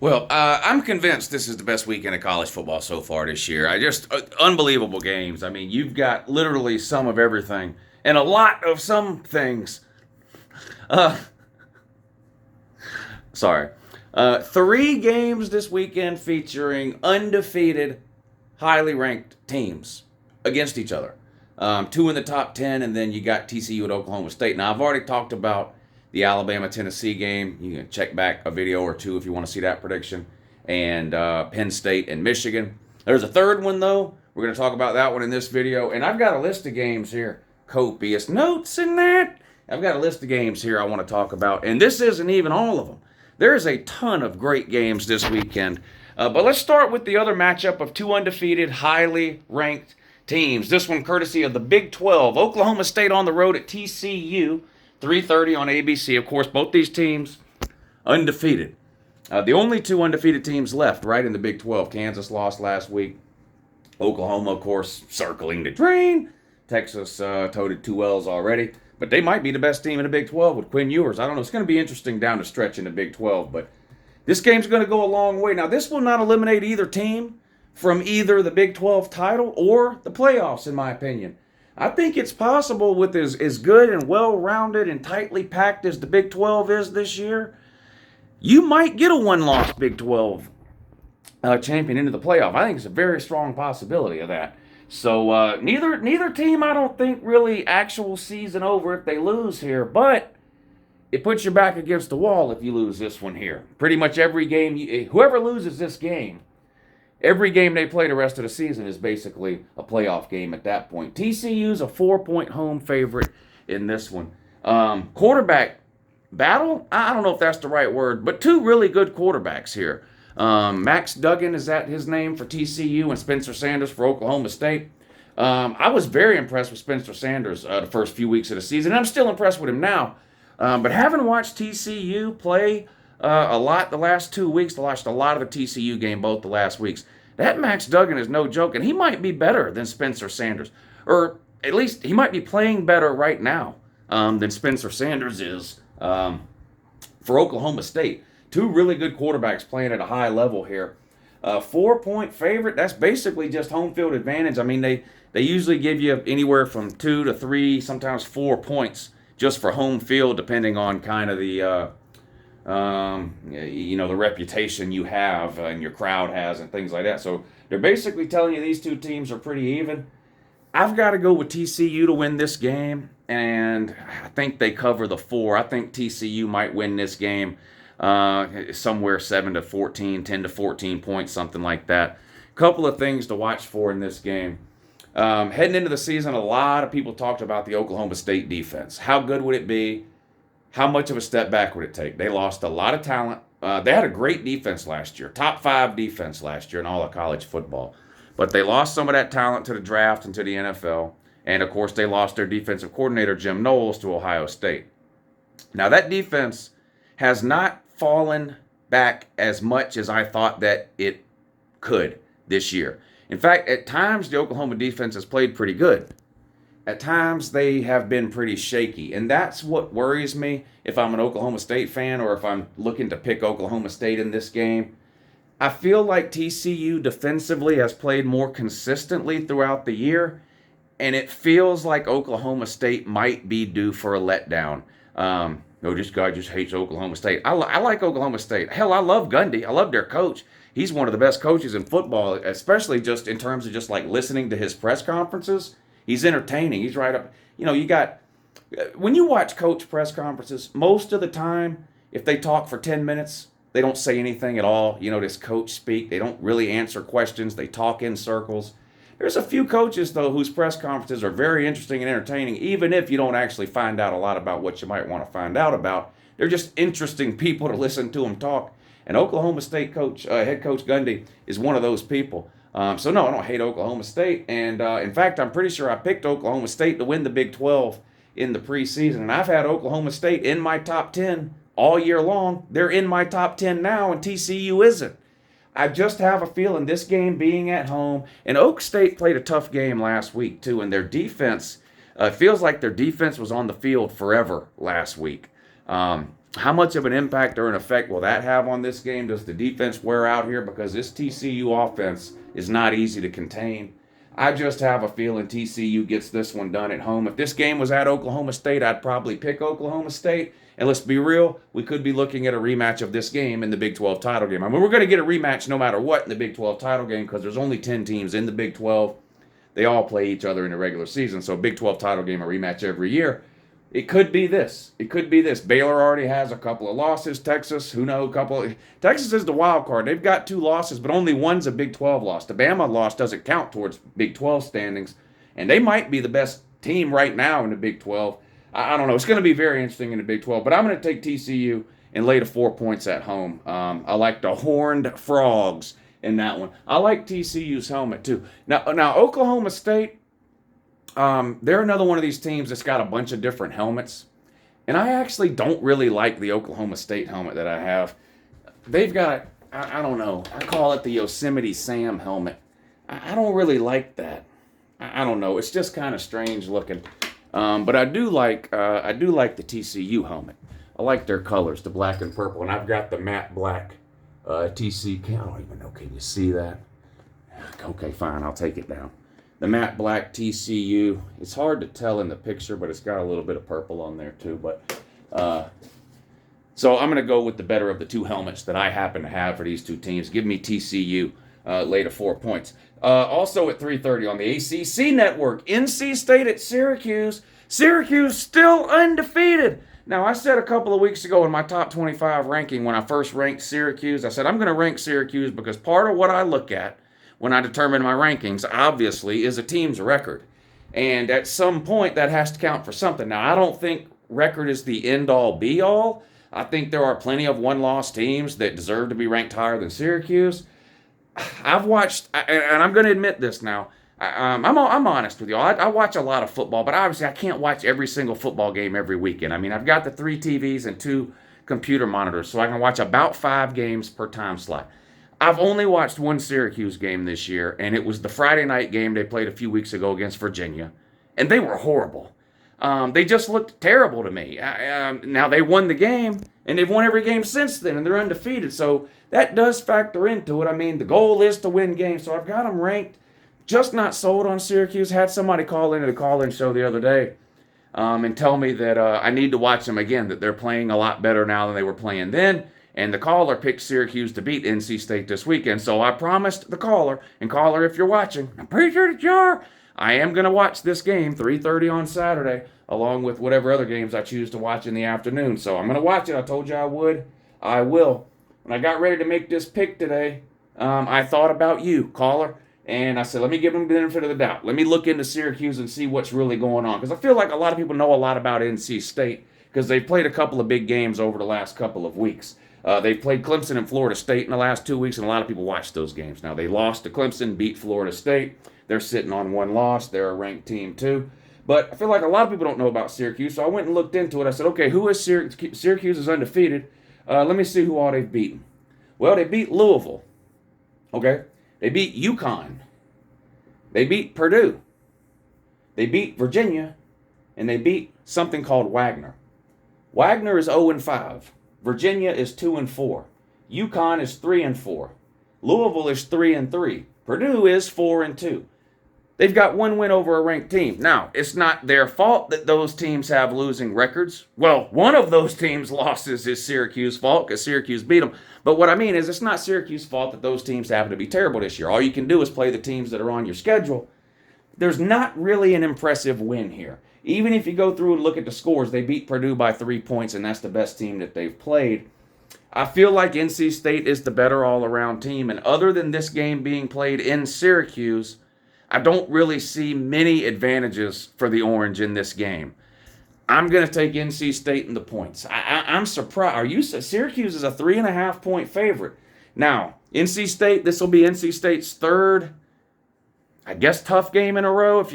Well, I'm convinced this is the best weekend of college football so far this year. Unbelievable games. I mean, you've got literally some of everything and a lot of some things. Uh, Sorry. Three games this weekend featuring undefeated, highly ranked teams against each other. Two in the top 10, and then you got TCU at Oklahoma State. Now, I've already talked about the Alabama Tennessee game. You can check back a video or two if you want to see that prediction. And Penn State and Michigan. There's a third one, though. We're going to talk about that one in this video. And I've got a list of games here. Copious notes in that. I've got a list of games here I want to talk about. And this isn't even all of them. There's a ton of great games this weekend. But let's start with the other matchup of two undefeated, highly ranked teams. This one courtesy of the Big 12. Oklahoma State on the road at TCU, 3:30 on ABC. Of course, both these teams undefeated. The only two undefeated teams left right in the Big 12. Kansas lost last week. Oklahoma, of course, circling the drain. Texas toted 2 L's already. But they might be the best team in the Big 12 with Quinn Ewers. I don't know. It's going to be interesting down the stretch in the Big 12. But this game's going to go a long way. Now, this will not eliminate either team from either the Big 12 title or the playoffs, in my opinion. I think it's possible with as good and well-rounded and tightly packed as the Big 12 is this year, you might get a one-loss Big 12 champion into the playoff. I think it's a very strong possibility of that. So neither team, I don't think, really actual season over if they lose here, but it puts your back against the wall if you lose this one here. Pretty much every game, whoever loses this game, every game they play the rest of the season is basically a playoff game at that point. TCU's a 4-point home favorite in this one. Quarterback battle? I don't know if that's the right word, but two really good quarterbacks here. Max Duggan, is that his name, for TCU, and Spencer Sanders for Oklahoma State. I was very impressed with Spencer Sanders the first few weeks of the season. I'm still impressed with him now. But having watched TCU play a lot the last 2 weeks, I watched a lot of the TCU game both the last weeks. That Max Duggan is no joke, and he might be better than Spencer Sanders. Or at least he might be playing better right now than Spencer Sanders is for Oklahoma State. Two really good quarterbacks playing at a high level here. 4-point favorite, that's basically just home field advantage. I mean, they usually give you anywhere from 2 to 3, sometimes 4 points just for home field, depending on kind of the the reputation you have and your crowd has and things like that. So they're basically telling you these two teams are pretty even. I've got to go with TCU to win this game, and I think they cover the 4. I think TCU might win this game somewhere 7 to 14, 10 to 14 points, something like that. Couple of things to watch for in this game. Heading into the season, a lot of people talked about the Oklahoma State defense. How good would it be? How much of a step back would it take? They lost a lot of talent. They had a great defense last year, top 5 defense last year in all of college football. But they lost some of that talent to the draft and to the NFL. And, of course, they lost their defensive coordinator, Jim Knowles, to Ohio State. Now, that defense has not fallen back as much as I thought that it could this year. In fact, at times, the Oklahoma defense has played pretty good. At times, they have been pretty shaky. And that's what worries me if I'm an Oklahoma State fan or if I'm looking to pick Oklahoma State in this game. I feel like TCU defensively has played more consistently throughout the year, and it feels like Oklahoma State might be due for a letdown. This guy just hates Oklahoma State. I like Oklahoma State. Hell, I love Gundy. I love their coach. He's one of the best coaches in football, especially just in terms of just like listening to his press conferences. He's entertaining. He's right up. When you watch coach press conferences, most of the time, if they talk for 10 minutes, they don't say anything at all. This coach speak. They don't really answer questions. They talk in circles. There's a few coaches, though, whose press conferences are very interesting and entertaining, even if you don't actually find out a lot about what you might want to find out about. They're just interesting people to listen to them talk. And Oklahoma State head coach Gundy is one of those people. So, no, I don't hate Oklahoma State. And, in fact, I'm pretty sure I picked Oklahoma State to win the Big 12 in the preseason. And I've had Oklahoma State in my top 10 all year long. They're in my top 10 now, and TCU isn't. I just have a feeling this game being at home, and Oak State played a tough game last week too, and their defense, feels like their defense was on the field forever last week. How much of an impact or an effect will that have on this game? Does the defense wear out here? Because this TCU offense is not easy to contain. I just have a feeling TCU gets this one done at home. If this game was at Oklahoma State, I'd probably pick Oklahoma State. And let's be real, we could be looking at a rematch of this game in the Big 12 title game. I mean, we're going to get a rematch no matter what in the Big 12 title game because there's only 10 teams in the Big 12. They all play each other in the regular season. So Big 12 title game, a rematch every year. It could be this. It could be this. Baylor already has a couple of losses. Texas, who knows, Texas is the wild card. They've got 2 losses, but only one's a Big 12 loss. The Bama loss doesn't count towards Big 12 standings, and they might be the best team right now in the Big 12. I don't know. It's going to be very interesting in the Big 12, but I'm going to take TCU and lay the 4 points at home. I like the Horned Frogs in that one. I like TCU's helmet too. Now Oklahoma State. They're another one of these teams that's got a bunch of different helmets. And I actually don't really like the Oklahoma State helmet that I have. They've got, I don't know, I call it the Yosemite Sam helmet. I don't really like that. I don't know, it's just kind of strange looking. But I do like the TCU helmet. I like their colors, the black and purple. And I've got the matte black TC. I don't even know, can you see that? Okay, fine, I'll take it down. The matte black TCU. It's hard to tell in the picture, but it's got a little bit of purple on there too. But so I'm going to go with the better of the 2 helmets that I happen to have for these 2 teams. Give me TCU lay to 4 points. Also at 3:30 on the ACC network, NC State at Syracuse. Syracuse still undefeated. Now, I said a couple of weeks ago in my top 25 ranking when I first ranked Syracuse, I said I'm going to rank Syracuse because part of what I look at when I determine my rankings, obviously, is a team's record. And at some point, that has to count for something. Now, I don't think record is the end-all, be-all. I think there are plenty of one-loss teams that deserve to be ranked higher than Syracuse. I've watched, and I'm going to admit this now, I'm honest with you. I watch a lot of football, but obviously I can't watch every single football game every weekend. I mean, I've got the 3 TVs and 2 computer monitors, so I can watch about 5 games per time slot. I've only watched 1 Syracuse game this year, and it was the Friday night game they played a few weeks ago against Virginia, and they were horrible. They just looked terrible to me. Now, they won the game, and they've won every game since then, and they're undefeated, so that does factor into it. I mean, the goal is to win games, so I've got them ranked. Just not sold on Syracuse. Had somebody call into the call-in show the other day and tell me that I need to watch them again, that they're playing a lot better now than they were playing then. And the caller picked Syracuse to beat NC State this weekend. So I promised the caller, and caller, if you're watching, I'm pretty sure that you are, I am going to watch this game, 3:30 on Saturday, along with whatever other games I choose to watch in the afternoon. So I'm going to watch it. I told you I would. I will. When I got ready to make this pick today, I thought about you, caller, and I said, let me give them the benefit of the doubt. Let me look into Syracuse and see what's really going on. Because I feel like a lot of people know a lot about NC State because they've played a couple of big games over the last couple of weeks. They played Clemson and Florida State in the last 2 weeks, and a lot of people watched those games. Now, they lost to Clemson, beat Florida State. They're sitting on 1 loss. They're a ranked team, too. But I feel like a lot of people don't know about Syracuse, so I went and looked into it. I said, okay, who is Syracuse? Syracuse is undefeated. Let me see who all they've beaten. Well, they beat Louisville. Okay? They beat UConn. They beat Purdue. They beat Virginia. And they beat something called Wagner. Wagner is 0-5. Virginia is 2-4. UConn is 3-4. Louisville is 3-3. Purdue is 4-2. They've got 1 win over a ranked team. Now, it's not their fault that those teams have losing records. Well, one of those teams' losses is Syracuse's fault because Syracuse beat them. But what I mean is it's not Syracuse's fault that those teams happen to be terrible this year. All you can do is play the teams that are on your schedule. There's not really an impressive win here. Even if you go through and look at the scores, they beat Purdue by 3 points, and that's the best team that they've played. I feel like NC State is the better all-around team, and other than this game being played in Syracuse, I don't really see many advantages for the Orange in this game. I'm going to take NC State in the points. I'm surprised. Syracuse is a 3.5-point favorite. Now, NC State, this will be NC State's third, I guess, tough game in a row.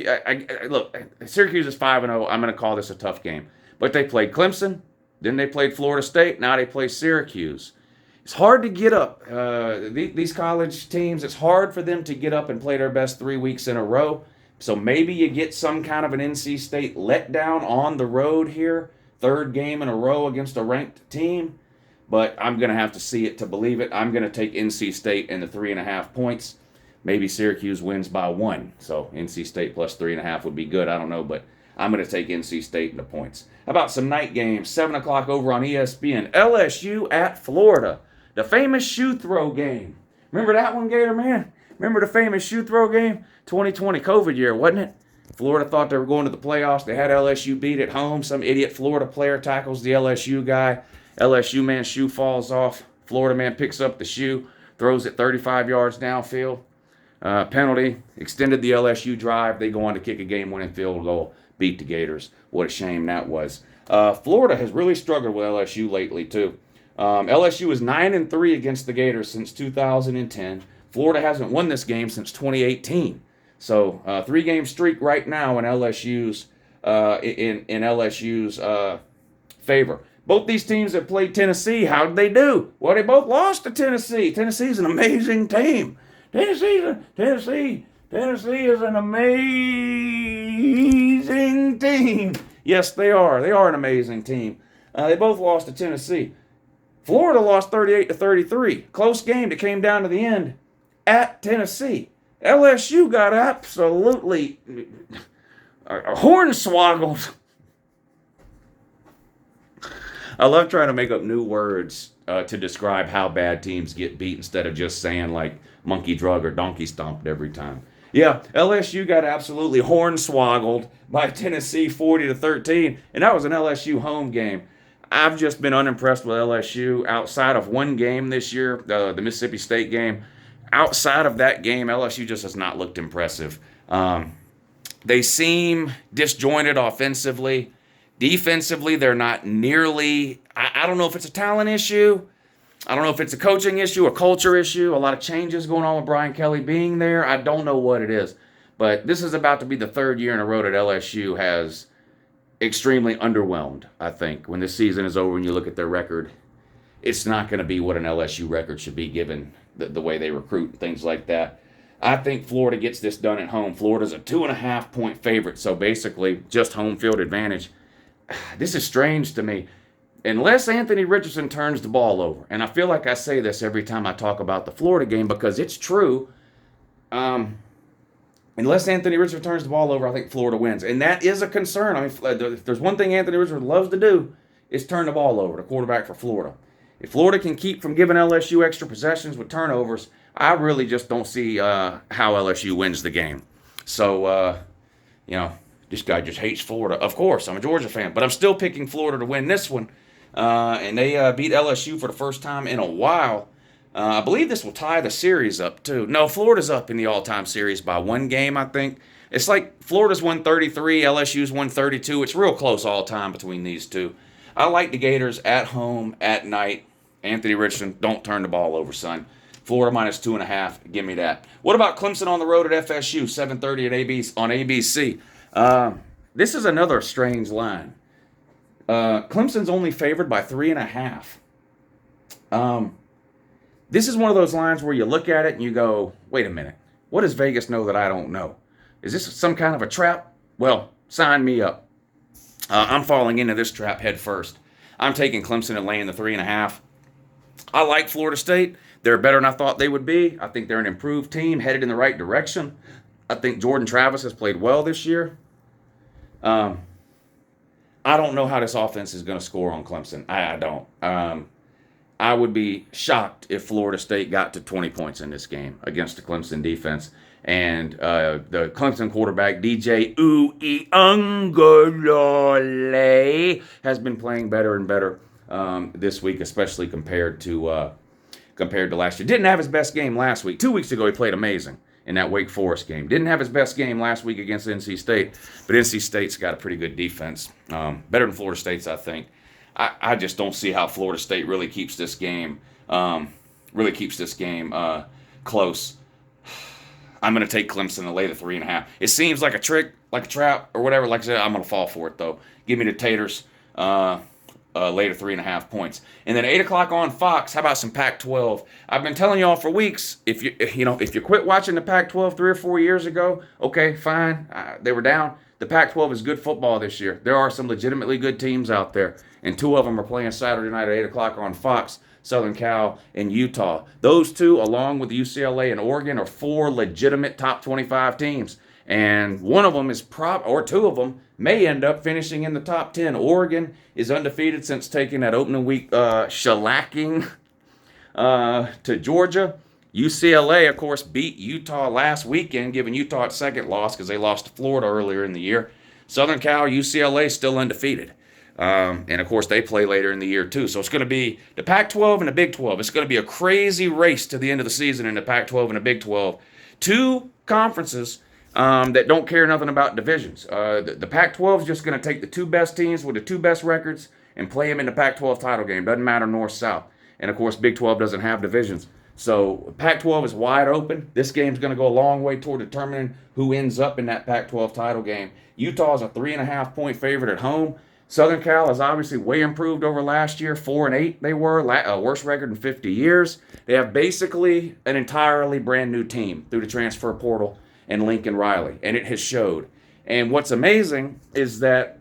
Look, Syracuse is 5-0. I'm going to call this a tough game. But they played Clemson, then they played Florida State, now they play Syracuse. It's hard to get up. These college teams, it's hard for them to get up and play their best 3 weeks in a row. So maybe you get some kind of an NC State letdown on the road here. third game in a row against a ranked team, but I'm going to have to see it to believe it. I'm going to take NC State in the 3.5 points. Maybe Syracuse wins by 1. So NC State plus 3.5 would be good. I don't know, but I'm going to take NC State in the points. How about some night games? 7 o'clock over on ESPN. LSU at Florida. The famous shoe throw game. Remember that one, Gator Man? Remember the famous shoe throw game? 2020 COVID year, wasn't it? Florida thought they were going to the playoffs. They had LSU beat at home. Some idiot Florida player tackles the LSU guy. LSU man's shoe falls off. Florida man picks up the shoe, throws it 35 yards downfield. Penalty, extended the LSU drive. They go on to kick a game-winning field goal, beat the Gators. What a shame that was. Florida has really struggled with LSU lately, too. LSU is 9-3 against the Gators since 2010. Florida hasn't won this game since 2018. So 3-game streak right now in LSU's favor. Both these teams have played Tennessee. How did they do? Well, they both lost to Tennessee. Tennessee's an amazing team. Tennessee is an amazing team. Yes, they are. They are an amazing team. They both lost to Tennessee. Florida lost 38-33. Close game that came down to the end at Tennessee. LSU got absolutely hornswoggled. I love trying to make up new words to describe how bad teams get beat instead of just saying like monkey drug or donkey stomped every time. Yeah, LSU got absolutely hornswoggled by Tennessee 40-13, and that was an LSU home game. I've just been unimpressed with LSU outside of one game this year, the Mississippi State game. Outside of that game, LSU just has not looked impressive. They seem disjointed offensively. Defensively, they're not nearly... I don't know if it's a talent issue. I don't know if it's a coaching issue, a culture issue, a lot of changes going on with Brian Kelly being there. I don't know what it is. But this is about to be the third year in a row that LSU has extremely underwhelmed, I think. When this season is over and you look at their record, it's not going to be what an LSU record should be given the way they recruit and things like that. I think Florida gets this done at home. Florida's a 2.5-point favorite, so basically just home field advantage. This is strange to me. Unless Anthony Richardson turns the ball over, and I feel like I say this every time I talk about the Florida game because it's true. Unless Anthony Richardson turns the ball over, I think Florida wins. And that is a concern. I mean, if there's one thing Anthony Richardson loves to do, is turn the ball over, the quarterback for Florida. If Florida can keep from giving LSU extra possessions with turnovers, I really just don't see how LSU wins the game. So, this guy just hates Florida. Of course, I'm a Georgia fan, but I'm still picking Florida to win this one. And they beat LSU for the first time in a while. I believe this will tie the series up, too. No, Florida's up in the all-time series by 1 game, I think. It's like Florida's won 33, LSU's won 32. It's real close all-time between these two. I like the Gators at home, at night. Anthony Richardson, don't turn the ball over, son. Florida minus 2.5. Give me that. What about Clemson on the road at FSU, 7:30 on ABC? This is another strange line. Clemson's only favored by 3.5. This is one of those lines where you look at it and you go, wait a minute. What does Vegas know that I don't know? Is this some kind of a trap? Well, sign me up. I'm falling into this trap head first. I'm taking Clemson and laying the 3.5. I like Florida State. They're better than I thought they would be. I think they're an improved team, headed in the right direction. I think Jordan Travis has played well this year. I don't know how this offense is going to score on Clemson. I don't. I would be shocked if Florida State got to 20 points in this game against the Clemson defense. And the Clemson quarterback, DJ Uiagalelei, has been playing better and better this week, especially compared to last year. Didn't have his best game last week. 2 weeks ago, he played amazing in that Wake Forest game. Didn't have his best game last week against NC State, but NC State's got a pretty good defense. Better than Florida State's, I think. I just don't see how Florida State really keeps this game close. I'm going to take Clemson and lay the 3.5. It seems like a trick, like a trap, or whatever. Like I said, I'm going to fall for it, though. Give me the Taters, lay the 3.5 points. And then 8 o'clock on Fox, how about some Pac-12? I've been telling y'all for weeks, if you quit watching the Pac-12 3 or 4 years ago, okay, fine. They were down. the Pac-12 is good football this year. There are some legitimately good teams out there, and two of them are playing Saturday night at 8 o'clock on Fox, Southern Cal and Utah. Those two, along with UCLA and Oregon, are four legitimate top 25 teams. And one of them is or two of them may end up finishing in the top 10. Oregon is undefeated since taking that opening week shellacking to Georgia. UCLA, of course, beat Utah last weekend, giving Utah its second loss because they lost to Florida earlier in the year. Southern Cal, UCLA still undefeated. And, of course, they play later in the year, too. So it's going to be the Pac-12 and the Big 12. It's going to be a crazy race to the end of the season in the Pac-12 and the Big 12. Two conferences that don't care nothing about divisions. The Pac-12 is just going to take the two best teams with the two best records and play them in the Pac-12 title game. Doesn't matter north-south. And, of course, Big 12 doesn't have divisions. So Pac-12 is wide open. This game's going to go a long way toward determining who ends up in that Pac-12 title game. Utah is a 3.5-point favorite at home. Southern Cal is obviously way improved over last year. 4-8 they were, worst record in 50 years. They have basically an entirely brand new team through the transfer portal and Lincoln Riley, and it has showed. And what's amazing is that,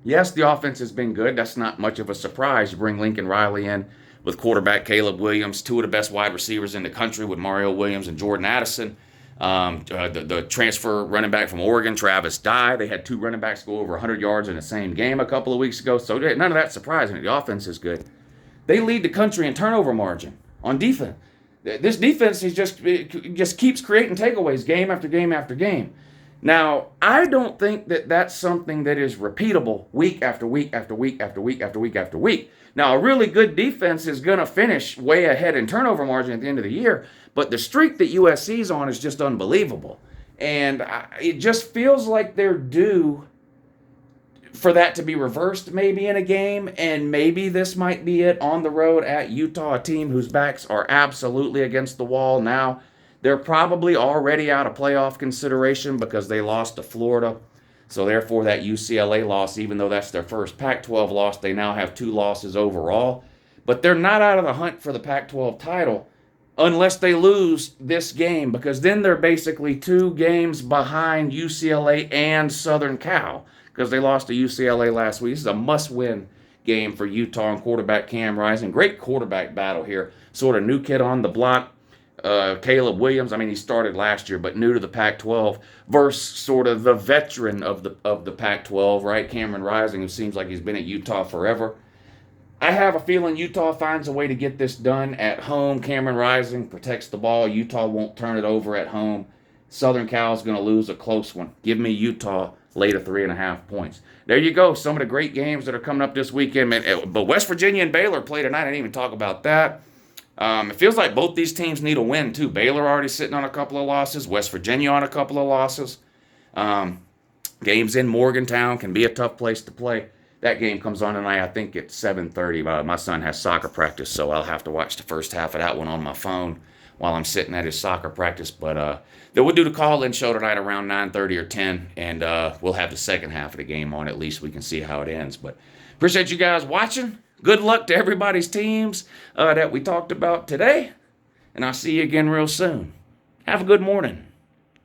yes, the offense has been good. That's not much of a surprise. You bring Lincoln Riley in with quarterback Caleb Williams, two of the best wide receivers in the country with Mario Williams and Jordan Addison. The transfer running back from Oregon, Travis Dye. They had two running backs go over 100 yards in the same game a couple of weeks ago, so none of that surprising. The offense is good. They lead the country in turnover margin on defense. This defense is just keeps creating takeaways game after game after game. Now, I don't think that that's something that is repeatable week after week after week after week after week after week. Now, a really good defense is going to finish way ahead in turnover margin at the end of the year, but the streak that USC's on is just unbelievable. And it just feels like they're due for that to be reversed maybe in a game, and maybe this might be it on the road at Utah, a team whose backs are absolutely against the wall now. They're probably already out of playoff consideration because they lost to Florida. So therefore that UCLA loss, even though that's their first Pac-12 loss, they now have two losses overall. But they're not out of the hunt for the Pac-12 title unless they lose this game, because then they're basically 2 games behind UCLA and Southern Cal because they lost to UCLA last week. This is a must-win game for Utah and quarterback Cam Rising. Great quarterback battle here. Sort of new kid on the block. Caleb Williams, I mean, he started last year, but new to the Pac-12, versus sort of the veteran of the Pac-12, right? Cameron Rising, who seems like he's been at Utah forever. I have a feeling Utah finds a way to get this done at home. Cameron Rising protects the ball. Utah won't turn it over at home. Southern Cal is going to lose a close one. Give me Utah late of 3.5 points. There you go. Some of the great games that are coming up this weekend. But West Virginia and Baylor play tonight. I didn't even talk about that. It feels like both these teams need a win, too. Baylor already sitting on a couple of losses. West Virginia on a couple of losses. Games in Morgantown can be a tough place to play. That game comes on tonight, I think, at 7:30. My son has soccer practice, so I'll have to watch the first half of that one on my phone while I'm sitting at his soccer practice. But then we'll do the call-in show tonight around 9:30 or 10, and we'll have the second half of the game on. At least we can see how it ends. But appreciate you guys watching. Good luck to everybody's teams that we talked about today, and I'll see you again real soon. Have a good morning.